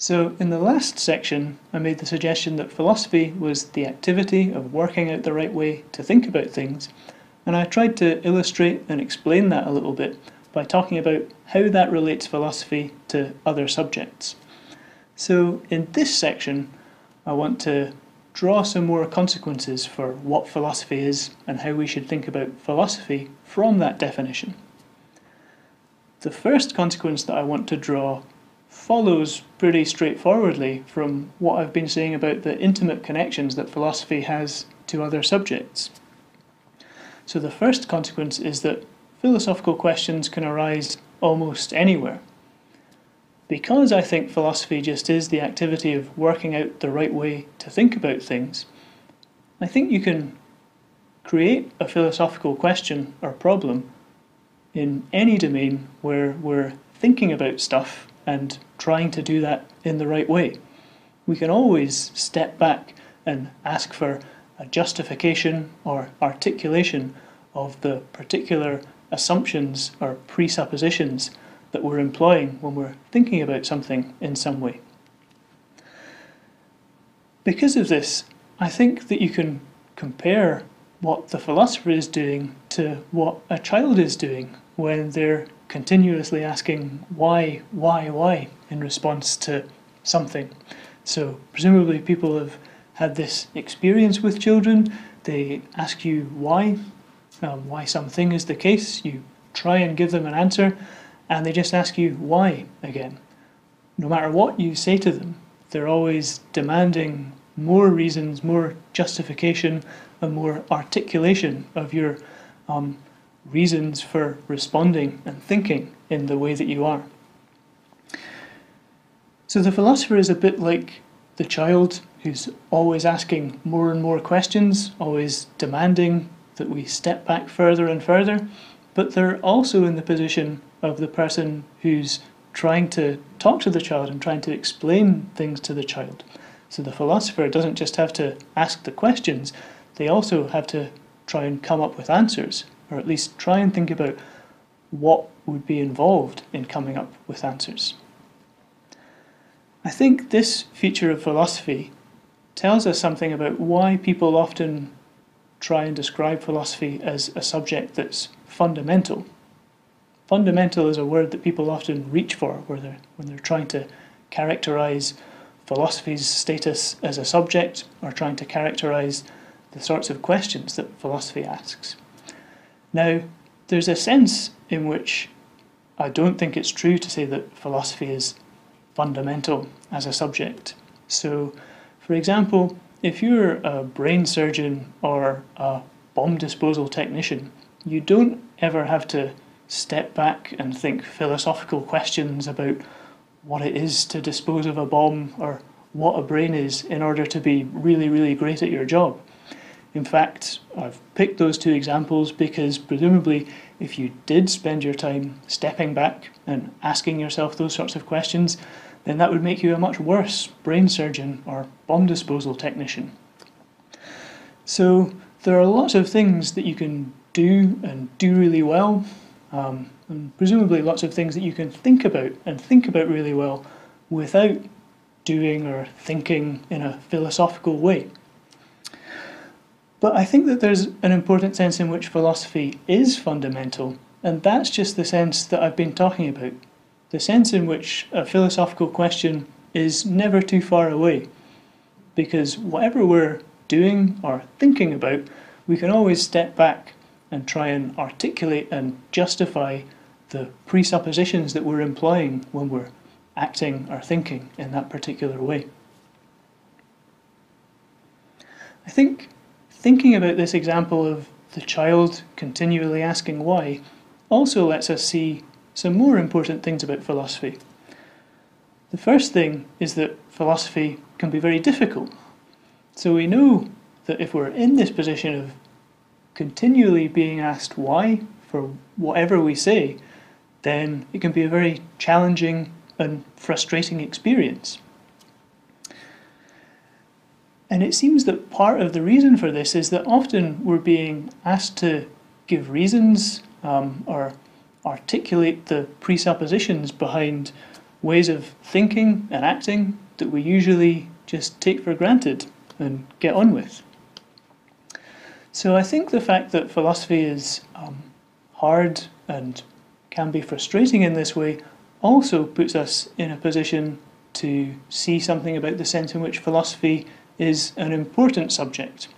So in the last section, I made the suggestion that philosophy was the activity of working out the right way to think about things, and I tried to illustrate and explain that a little bit by talking about how that relates philosophy to other subjects. So in this section, I want to draw some more consequences for what philosophy is and how we should think about philosophy from that definition. The first consequence that I want to draw follows pretty straightforwardly from what I've been saying about the intimate connections that philosophy has to other subjects. So the first consequence is that philosophical questions can arise almost anywhere. Because I think philosophy just is the activity of working out the right way to think about things, I think you can create a philosophical question or problem in any domain where we're thinking about stuff and trying to do that in the right way. We can always step back and ask for a justification or articulation of the particular assumptions or presuppositions that we're employing when we're thinking about something in some way. Because of this, I think that you can compare what the philosopher is doing to what a child is doing when they're continuously asking why in response to something. So presumably people have had this experience with children. They ask you why something is the case. You try and give them an answer and they just ask you why again. No matter what you say to them, they're always demanding more reasons, more justification, and more articulation of your reasons for responding and thinking in the way that you are. So the philosopher is a bit like the child who's always asking more and more questions, always demanding that we step back further and further, but they're also in the position of the person who's trying to talk to the child and trying to explain things to the child. So the philosopher doesn't just have to ask the questions, they also have to try and come up with answers, or at least try and think about what would be involved in coming up with answers. I think this feature of philosophy tells us something about why people often try and describe philosophy as a subject that's fundamental. Fundamental is a word that people often reach for when they're trying to characterize philosophy's status as a subject or trying to characterize the sorts of questions that philosophy asks. Now, there's a sense in which I don't think it's true to say that philosophy is fundamental as a subject. So, for example, if you're a brain surgeon or a bomb disposal technician, you don't ever have to step back and think philosophical questions about what it is to dispose of a bomb or what a brain is in order to be really, really great at your job. In fact, I've picked those two examples because presumably if you did spend your time stepping back and asking yourself those sorts of questions, then that would make you a much worse brain surgeon or bomb disposal technician. So there are lots of things that you can do and do really well, and presumably lots of things that you can think about and think about really well without doing or thinking in a philosophical way. But I think that there's an important sense in which philosophy is fundamental, and that's just the sense that I've been talking about. The sense in which a philosophical question is never too far away, because whatever we're doing or thinking about, we can always step back and try and articulate and justify the presuppositions that we're employing when we're acting or thinking in that particular way. I think thinking about this example of the child continually asking why also lets us see some more important things about philosophy. The first thing is that philosophy can be very difficult. So we know that if we're in this position of continually being asked why for whatever we say, then it can be a very challenging and frustrating experience. And it seems that part of the reason for this is that often we're being asked to give reasons or articulate the presuppositions behind ways of thinking and acting that we usually just take for granted and get on with. So I think the fact that philosophy is hard and can be frustrating in this way also puts us in a position to see something about the sense in which philosophy is an important subject.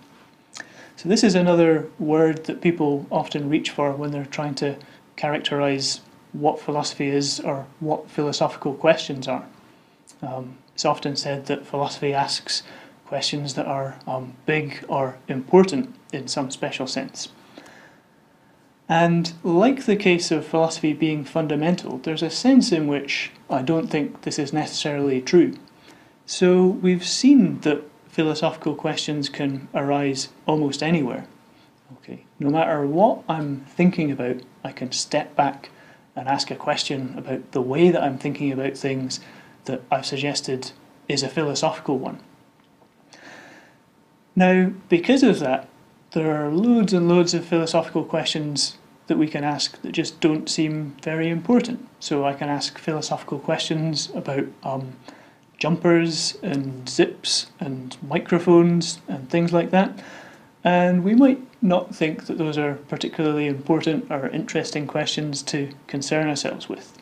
So this is another word that people often reach for when they're trying to characterize what philosophy is or what philosophical questions are. It's often said that philosophy asks questions that are big or important in some special sense. And like the case of philosophy being fundamental, there's a sense in which I don't think this is necessarily true. So we've seen that philosophical questions can arise almost anywhere. Okay, no matter what I'm thinking about, I can step back and ask a question about the way that I'm thinking about things that I've suggested is a philosophical one. Now, because of that, there are loads and loads of philosophical questions that we can ask that just don't seem very important. So I can ask philosophical questions about jumpers and zips and microphones and things like that. And we might not think that those are particularly important or interesting questions to concern ourselves with.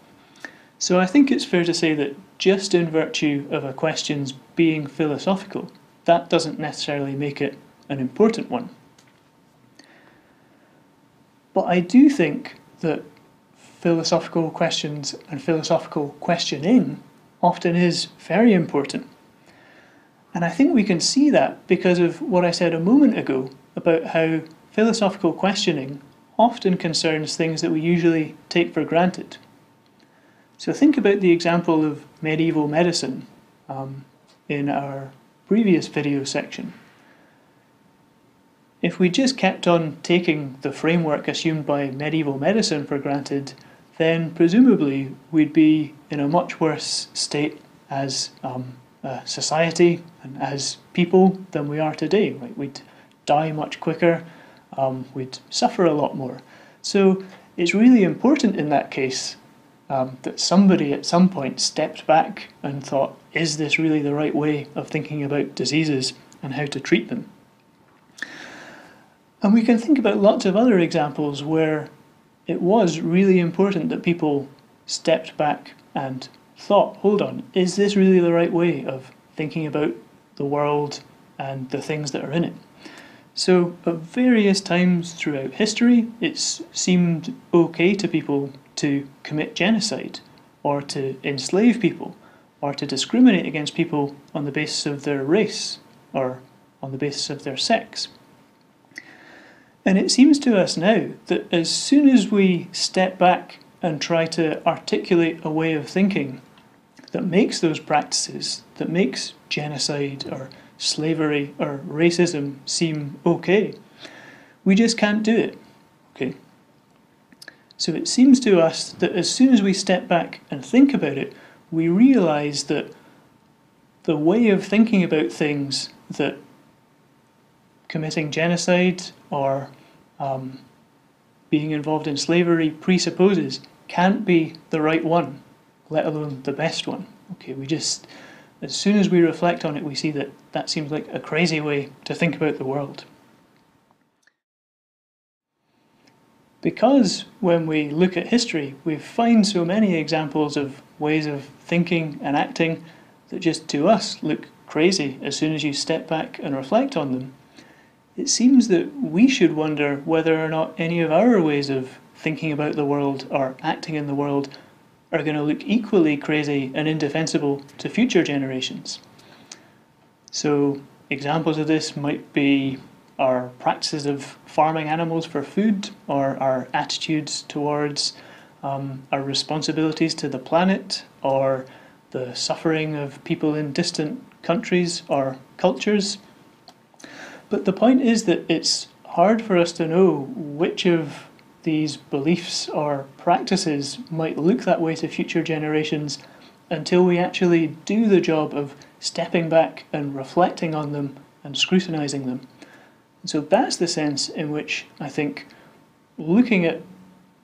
So I think it's fair to say that just in virtue of a question's being philosophical, that doesn't necessarily make it an important one. But I do think that philosophical questions and philosophical questioning often is very important. And I think we can see that because of what I said a moment ago about how philosophical questioning often concerns things that we usually take for granted. So think about the example of medieval medicine in our previous video section. If we just kept on taking the framework assumed by medieval medicine for granted, then presumably we'd be in a much worse state as a society and as people than we are today. Like, we'd die much quicker, we'd suffer a lot more. So it's really important in that case that somebody at some point stepped back and thought, is this really the right way of thinking about diseases and how to treat them? And we can think about lots of other examples where it was really important that people stepped back and thought, hold on, is this really the right way of thinking about the world and the things that are in it? So at various times throughout history, it's seemed okay to people to commit genocide, or to enslave people, or to discriminate against people on the basis of their race, or on the basis of their sex. And it seems to us now that as soon as we step back and try to articulate a way of thinking that makes those practices, that makes genocide or slavery or racism seem okay, we just can't do it. Okay. So it seems to us that as soon as we step back and think about it, we realise that the way of thinking about things that committing genocide or being involved in slavery presupposes can't be the right one, let alone the best one. Okay, we just, as soon as we reflect on it, we see that that seems like a crazy way to think about the world. Because when we look at history, we find so many examples of ways of thinking and acting that just to us look crazy as soon as you step back and reflect on them. It seems that we should wonder whether or not any of our ways of thinking about the world or acting in the world are going to look equally crazy and indefensible to future generations. So examples of this might be our practices of farming animals for food, or our attitudes towards our responsibilities to the planet, or the suffering of people in distant countries or cultures. But the point is that it's hard for us to know which of these beliefs or practices might look that way to future generations until we actually do the job of stepping back and reflecting on them and scrutinising them. And so that's the sense in which I think looking at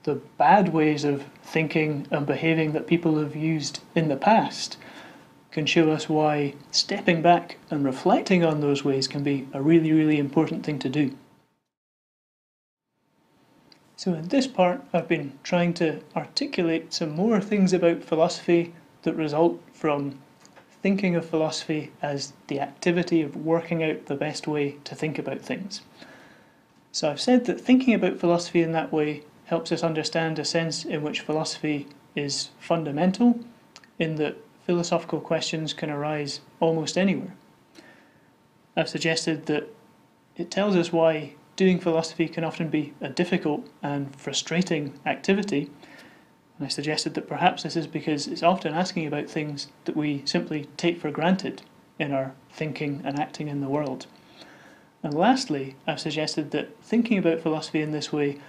the bad ways of thinking and behaving that people have used in the past can show us why stepping back and reflecting on those ways can be a really, really important thing to do. So in this part, I've been trying to articulate some more things about philosophy that result from thinking of philosophy as the activity of working out the best way to think about things. So I've said that thinking about philosophy in that way helps us understand a sense in which philosophy is fundamental, in that philosophical questions can arise almost anywhere. I've suggested that it tells us why doing philosophy can often be a difficult and frustrating activity, and I suggested that perhaps this is because it's often asking about things that we simply take for granted in our thinking and acting in the world. And lastly, I've suggested that thinking about philosophy in this way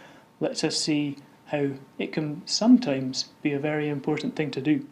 lets us see how it can sometimes be a very important thing to do.